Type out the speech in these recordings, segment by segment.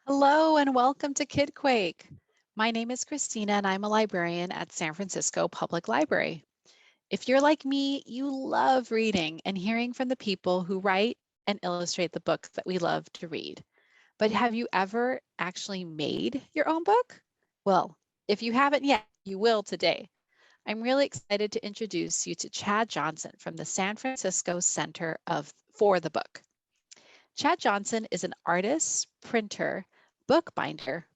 Hello and welcome to Kidquake. My name is Christina and I'm a librarian at San Francisco Public Library. If you're like me, you love reading and hearing from the people who write and illustrate the books that we love to read. But have you ever actually made your own book? Well, if you haven't yet, you will today. I'm really excited to introduce you to Chad Johnson from the San Francisco for the Book. Chad Johnson is an artist, printer, bookbinder,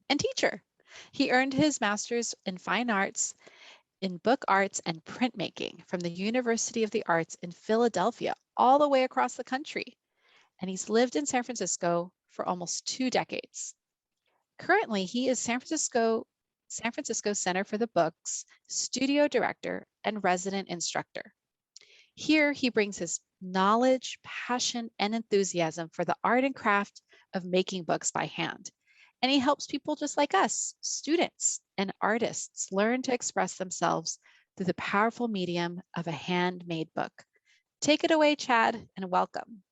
and teacher. He earned his master's in fine arts in book arts and printmaking from the University of the Arts in Philadelphia, all the way across the country. And he's lived in San Francisco for almost 2 decades. Currently, he is San Francisco Center for the Book's studio director and resident instructor. Here, he brings his knowledge, passion, and enthusiasm for the art and craft of making books by hand. And he helps people just like us, students and artists, learn to express themselves through the powerful medium of a handmade book. Take it away, Chad, and welcome.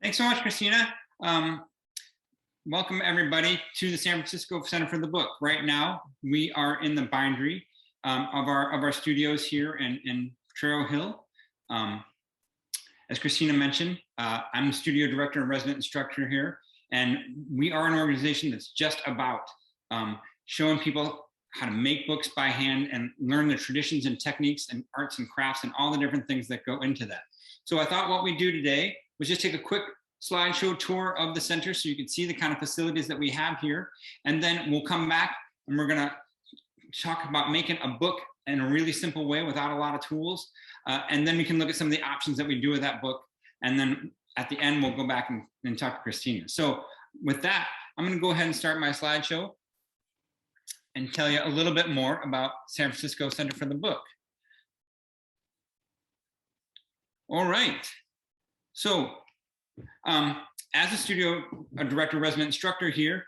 Thanks so much, Christina. Welcome everybody to the San Francisco Center for the Book. Right now, we are in the bindery of our studios here in Potrero Hill. As Christina mentioned, I'm the studio director and resident instructor here, and we are an organization that's just about showing people how to make books by hand and learn the traditions and techniques and arts and crafts and all the different things that go into that. So I thought what we'd do today was just take a quick slideshow tour of the center so you can see the kind of facilities that we have here. And then we'll come back and we're gonna talk about making a book in a really simple way without a lot of tools. And then we can look at some of the options that we do with that book. And then at the end, we'll go back and talk to Christina. So with that, I'm gonna go ahead and start my slideshow and tell you a little bit more about San Francisco Center for the Book. All right, so as a studio director resident instructor here,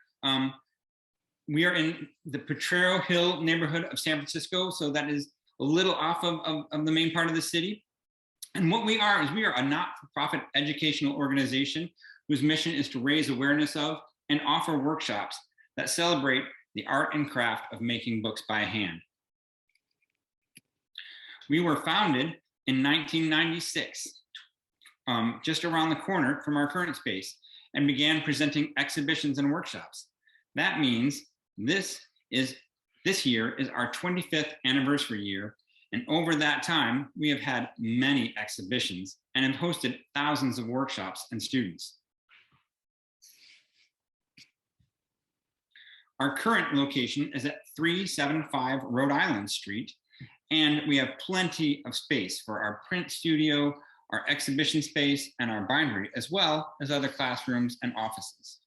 we are in the Potrero Hill neighborhood of San Francisco, so that is a little off of the main part of the city. And what we are is we are a not-for-profit educational organization whose mission is to raise awareness of and offer workshops that celebrate the art and craft of making books by hand. We were founded in 1996, just around the corner from our current space, and began presenting exhibitions and workshops. That means this year is our 25th anniversary year, and over that time, we have had many exhibitions and have hosted thousands of workshops and students. Our current location is at 375 Rhode Island Street, and we have plenty of space for our print studio, our exhibition space, and our bindery, as well as other classrooms and offices.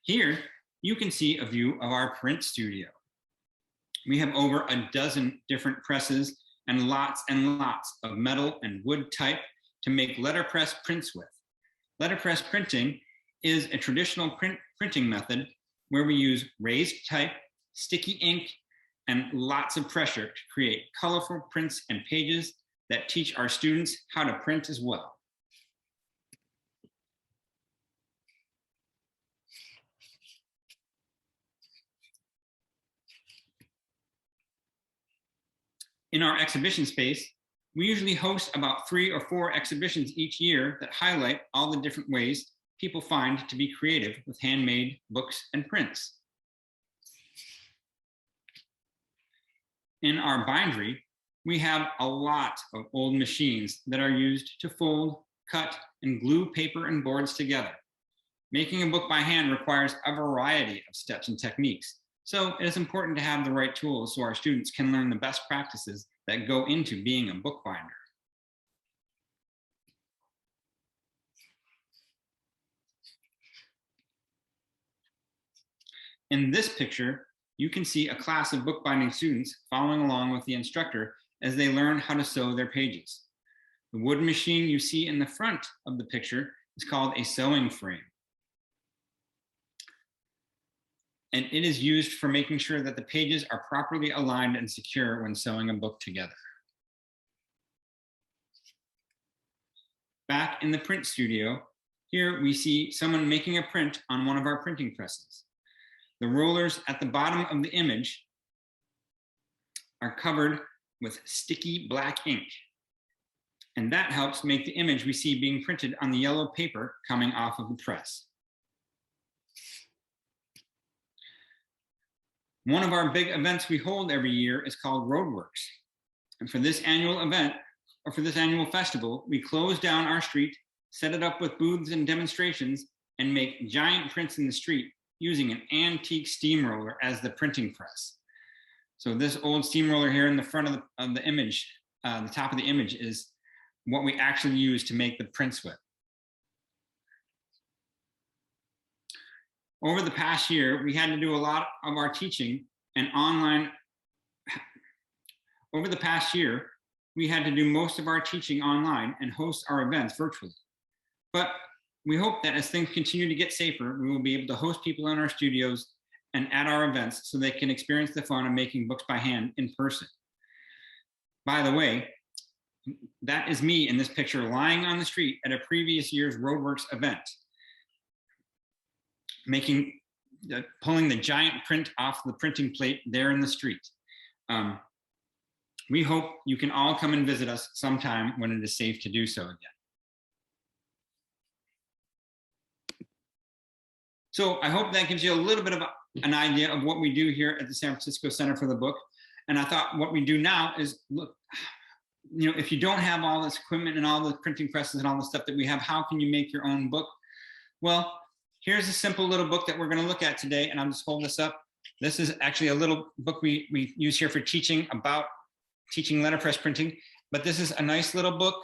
Here, you can see a view of our print studio. We have over a dozen different presses and lots of metal and wood type to make letterpress prints with. Letterpress printing is a traditional printing method where we use raised type, sticky ink, and lots of pressure to create colorful prints and pages that teach our students how to print as well. In our exhibition space, we usually host about 3 or 4 exhibitions each year that highlight all the different ways people find to be creative with handmade books and prints. In our bindery, we have a lot of old machines that are used to fold, cut, and glue paper and boards together. Making a book by hand requires a variety of steps and techniques, so it is important to have the right tools so our students can learn the best practices that go into being a bookbinder. In this picture, you can see a class of bookbinding students following along with the instructor as they learn how to sew their pages. The wooden machine you see in the front of the picture is called a sewing frame. And it is used for making sure that the pages are properly aligned and secure when sewing a book together. Back in the print studio, Here we see someone making a print on one of our printing presses. The rollers at the bottom of the image are covered with sticky black ink. And that helps make the image we see being printed on the yellow paper coming off of the press. One of our big events we hold every year is called Roadworks. And for this annual event, or for this annual festival, we close down our street, set it up with booths and demonstrations, and make giant prints in the street using an antique steamroller as the printing press. So this old steamroller here in the front of the image, the top of the image, is what we actually use to make the prints with. Over the past year, we had to do a lot of our teaching and online. Over the past year, we had to do most of our teaching online and host our events virtually. But we hope that as things continue to get safer, we will be able to host people in our studios and at our events so they can experience the fun of making books by hand in person. By the way, that is me in this picture lying on the street at a previous year's Roadworks event, pulling the giant print off the printing plate there in the street. We hope you can all come and visit us sometime when it is safe to do so again. So I hope that gives you a little bit of an idea of what we do here at the San Francisco Center for the Book. And I thought what we do now is look, you know, if you don't have all this equipment and all the printing presses and all the stuff that we have, how can you make your own book? Well, here's a simple little book that we're going to look at today, and I'll just hold this up. This is actually a little book we use here for teaching about teaching letterpress printing, but this is a nice little book,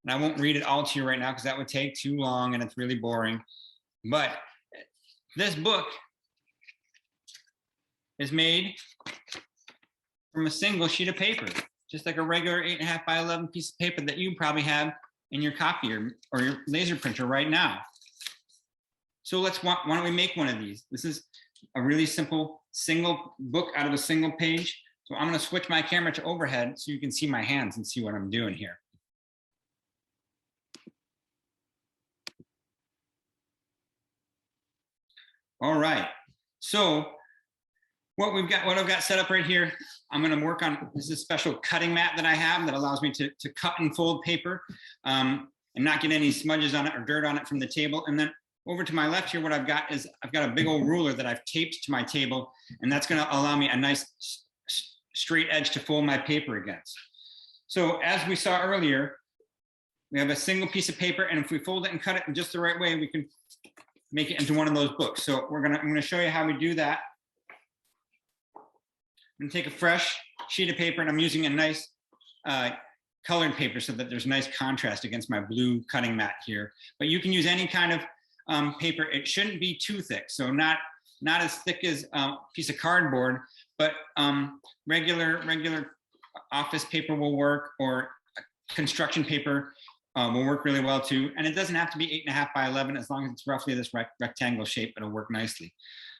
and I won't read it all to you right now because that would take too long and it's really boring. But this book is made from a single sheet of paper, just like a regular 8.5 by 11 piece of paper that you probably have in your copier or your laser printer right now. So why don't we make one of these? This is a really simple single book out of a single page. So I'm going to switch my camera to overhead so you can see my hands and see what I'm doing here. All right. So what I've got set up right here, I'm going to work on this is a special cutting mat that I have that allows me to cut and fold paper and not get any smudges on it or dirt on it from the table. And then over to my left here, what I've got is I've got a big old ruler that I've taped to my table, and that's going to allow me a nice straight edge to fold my paper against. So as we saw earlier, we have a single piece of paper, and if we fold it and cut it in just the right way, we can make it into one of those books. So I'm going to show you how we do that. I'm going to take a fresh sheet of paper, and I'm using a nice colored paper so that there's nice contrast against my blue cutting mat here. But you can use any kind of paper. It shouldn't be too thick, so not as thick as a piece of cardboard, but regular office paper will work, or construction paper will work really well too. And it doesn't have to be 8.5 by 11, as long as it's roughly this rectangle shape, it'll work nicely.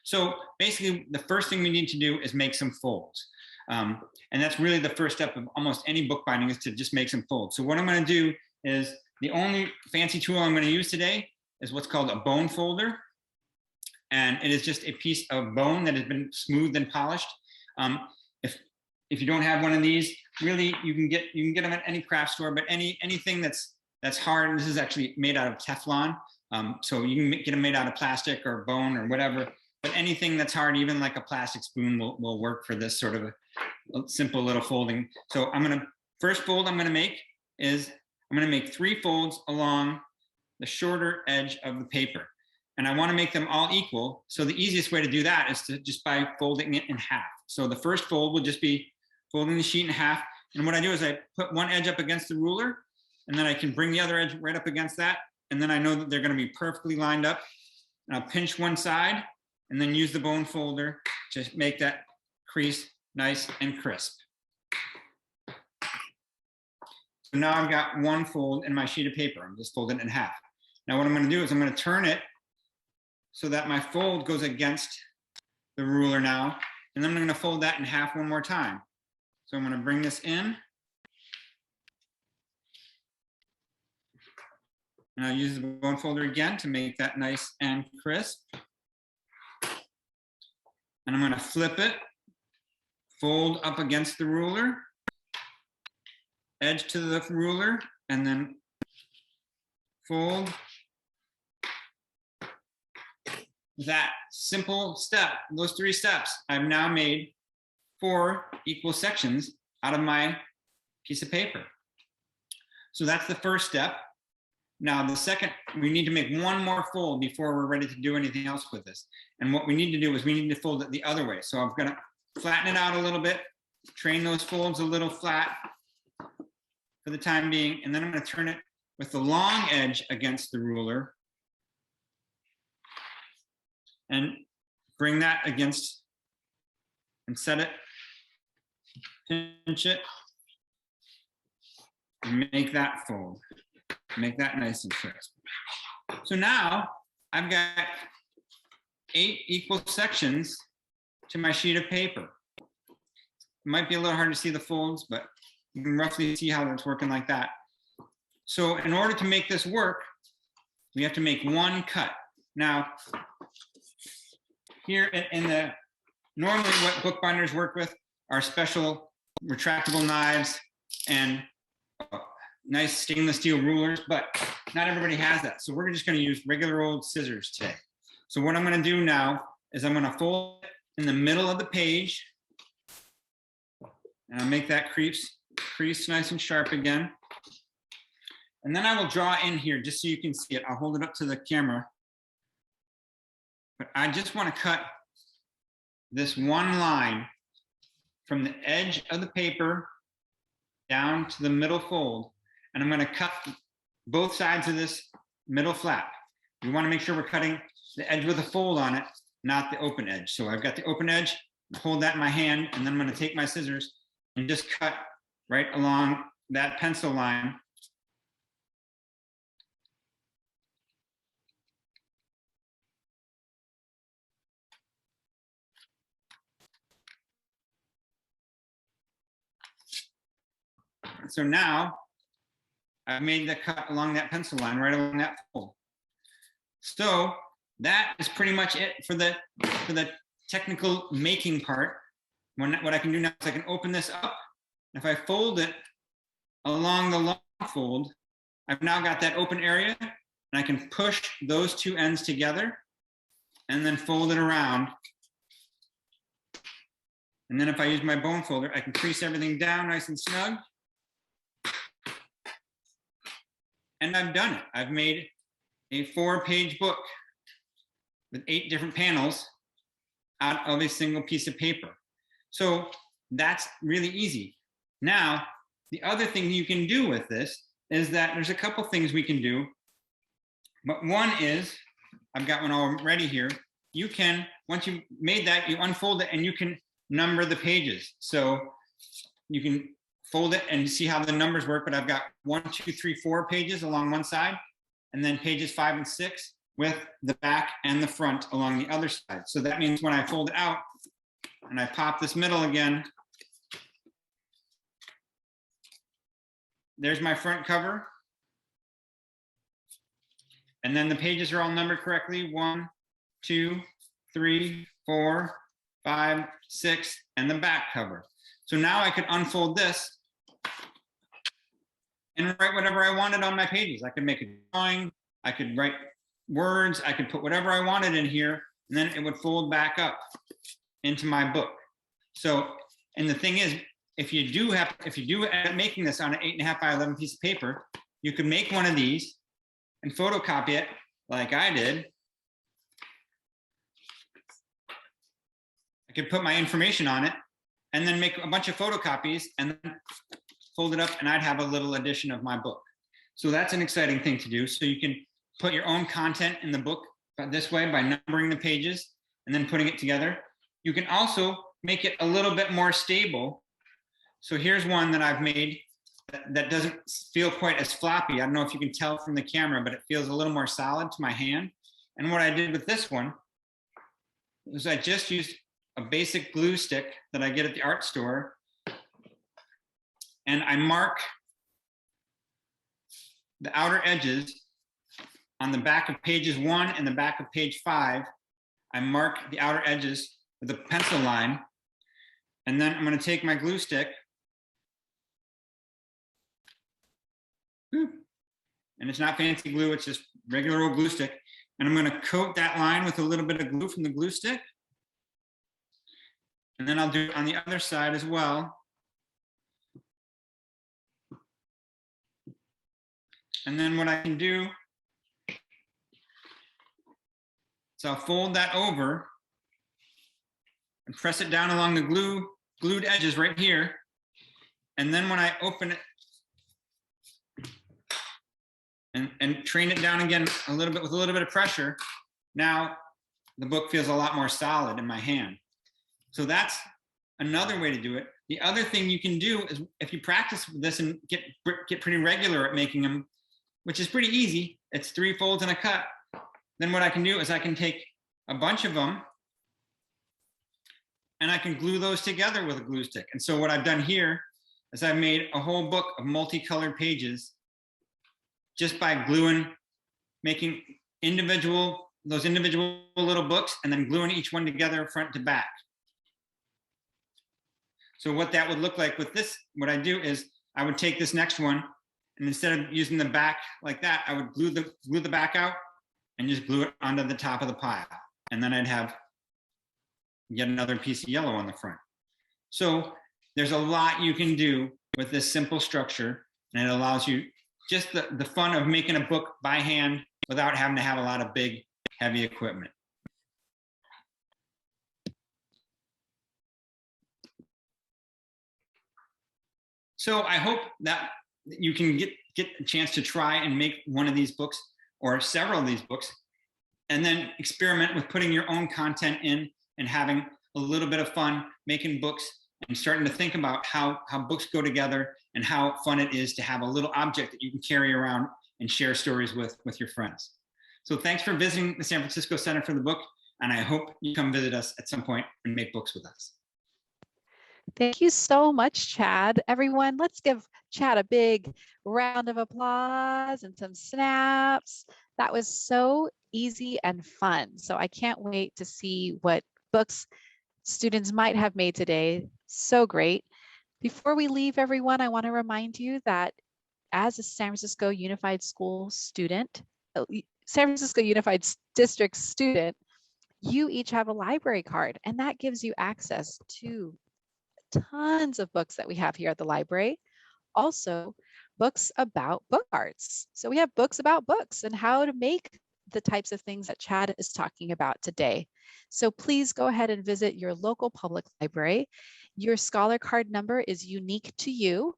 So basically, the first thing we need to do is make some folds. And that's really the first step of almost any bookbinding, is to just make some folds. So what I'm going to do is, the only fancy tool I'm going to use today is what's called a bone folder. And it is just a piece of bone that has been smoothed and polished. If you don't have one of these, really you can get them at any craft store, but anything that's hard. This is actually made out of Teflon. So you can get them made out of plastic or bone or whatever, but anything that's hard, even like a plastic spoon will work for this sort of a simple little folding. So first fold I'm gonna make is, I'm gonna make 3 folds along the shorter edge of the paper. And I wanna make them all equal. So the easiest way to do that is to just by folding it in half. So the first fold will just be folding the sheet in half. And what I do is I put one edge up against the ruler, and then I can bring the other edge right up against that. And then I know that they're gonna be perfectly lined up. And I'll pinch one side and then use the bone folder to make that crease nice and crisp. So now I've got one fold in my sheet of paper. I'm just folding it in half. Now what I'm gonna do is I'm gonna turn it so that my fold goes against the ruler now. And then I'm gonna fold that in half one more time. So I'm gonna bring this in. And I'll use the bone folder again to make that nice and crisp. And I'm going to flip it, fold up against the ruler, edge to the ruler, and then fold. That simple step, those 3 steps, I've now made 4 equal sections out of my piece of paper. So that's the first step. Now the second, we need to make 1 more fold before we're ready to do anything else with this. And what we need to do is we need to fold it the other way. So I'm gonna flatten it out a little bit, train those folds a little flat for the time being, and then I'm gonna turn it with the long edge against the ruler and bring that against and set it, pinch it, and make that fold. Make that nice and crisp. So now I've got 8 equal sections to my sheet of paper. It might be a little hard to see the folds, but you can roughly see how it's working like that. So in order to make this work, we have to make 1 cut. Now, here in the, normally what bookbinders work with are special retractable knives and nice stainless steel rulers, but not everybody has that. So we're just going to use regular old scissors today. So what I'm going to do now is I'm going to fold it in the middle of the page, and I'll make that crease nice and sharp again. And then I will draw in here just so you can see it. I'll hold it up to the camera. But I just want to cut this 1 line from the edge of the paper down to the middle fold. And I'm going to cut both sides of this middle flap. We want to make sure we're cutting the edge with a fold on it, not the open edge. So I've got the open edge, hold that in my hand, and then I'm going to take my scissors and just cut right along that pencil line. So now I've made the cut along that pencil line, right along that fold. So that is pretty much it for the technical making part. What I can do now is I can open this up. If I fold it along the long fold, I've now got that open area, and I can push those 2 ends together and then fold it around. And then if I use my bone folder, I can crease everything down nice and snug. And I've done it. I've made a 4-page book with 8 different panels out of a single piece of paper. So that's really easy. Now, the other thing you can do with this is that there's a couple things we can do. But one is, I've got one already here. You can, once you've made that, you unfold it and you can number the pages. So you can fold it and see how the numbers work, but I've got 1, 2, 3, 4 pages along one side, and then pages 5 and 6 with the back and the front along the other side. So that means when I fold it out and I pop this middle again, there's my front cover. And then the pages are all numbered correctly. 1, 2, 3, 4, 5, 6, and the back cover. So now I could unfold this and write whatever I wanted on my pages. I could make a drawing, I could write words, I could put whatever I wanted in here, and then it would fold back up into my book. So, and the thing is, if you do end up making this on an 8.5 by 11 piece of paper, you could make one of these and photocopy it like I did. I could put my information on it and then make a bunch of photocopies and then fold it up, and I'd have a little edition of my book. So that's an exciting thing to do. So you can put your own content in the book this way by numbering the pages and then putting it together. You can also make it a little bit more stable. So here's one that I've made that doesn't feel quite as floppy. I don't know if you can tell from the camera, but it feels a little more solid to my hand. And what I did with this one is I just used a basic glue stick that I get at the art store, and I mark the outer edges on the back of pages 1 and the back of page 5, I mark the outer edges with a pencil line. And then I'm going to take my glue stick. And it's not fancy glue, it's just regular old glue stick. And I'm going to coat that line with a little bit of glue from the glue stick. And then I'll do it on the other side as well. And then what I can do is I'll fold that over and press it down along the glued edges right here. And then when I open it and train it down again a little bit with a little bit of pressure, now the book feels a lot more solid in my hand. So that's another way to do it. The other thing you can do is if you practice this and get pretty regular at making them, which is pretty easy, it's 3 folds and a cut, then what I can do is I can take a bunch of them and I can glue those together with a glue stick. And so what I've done here is I've made a whole book of multicolored pages just by gluing, making those individual little books and then gluing each one together front to back. So what that would look like with this, what I do is I would take this next one and instead of using the back like that, I would glue the back out and just glue it onto the top of the pile. And then I'd have yet another piece of yellow on the front. So there's a lot you can do with this simple structure, and it allows you just the fun of making a book by hand without having to have a lot of big, heavy equipment. So I hope that you can get a chance to try and make one of these books or several of these books, and then experiment with putting your own content in and having a little bit of fun making books and starting to think about how books go together and how fun it is to have a little object that you can carry around and share stories with your friends. So thanks for visiting the San Francisco Center for the Book, and I hope you come visit us at some point and make books with us. Thank you so much, Chad. Everyone, let's give Chad a big round of applause and some snaps. That was so easy and fun. So I can't wait to see what books students might have made today. So great. Before we leave, everyone, I want to remind you that as a San Francisco Unified School student, San Francisco Unified District student, you each have a library card, and that gives you access to tons of books that we have here at the library. Also, books about book arts. So we have books about books and how to make the types of things that Chad is talking about today. So please go ahead and visit your local public library. Your Scholar Card number is unique to you.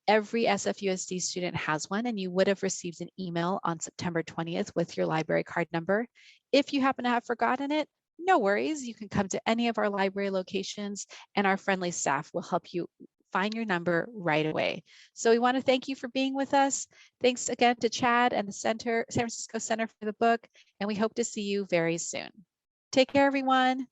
Every SFUSD student has one, and you would have received an email on September 20th with your library card number. If you happen to have forgotten it, no worries. You can come to any of our library locations and our friendly staff will help you find your number right away. So we want to thank you for being with us. Thanks again to Chad and the San Francisco Center for the Book, and we hope to see you very soon. Take care, everyone.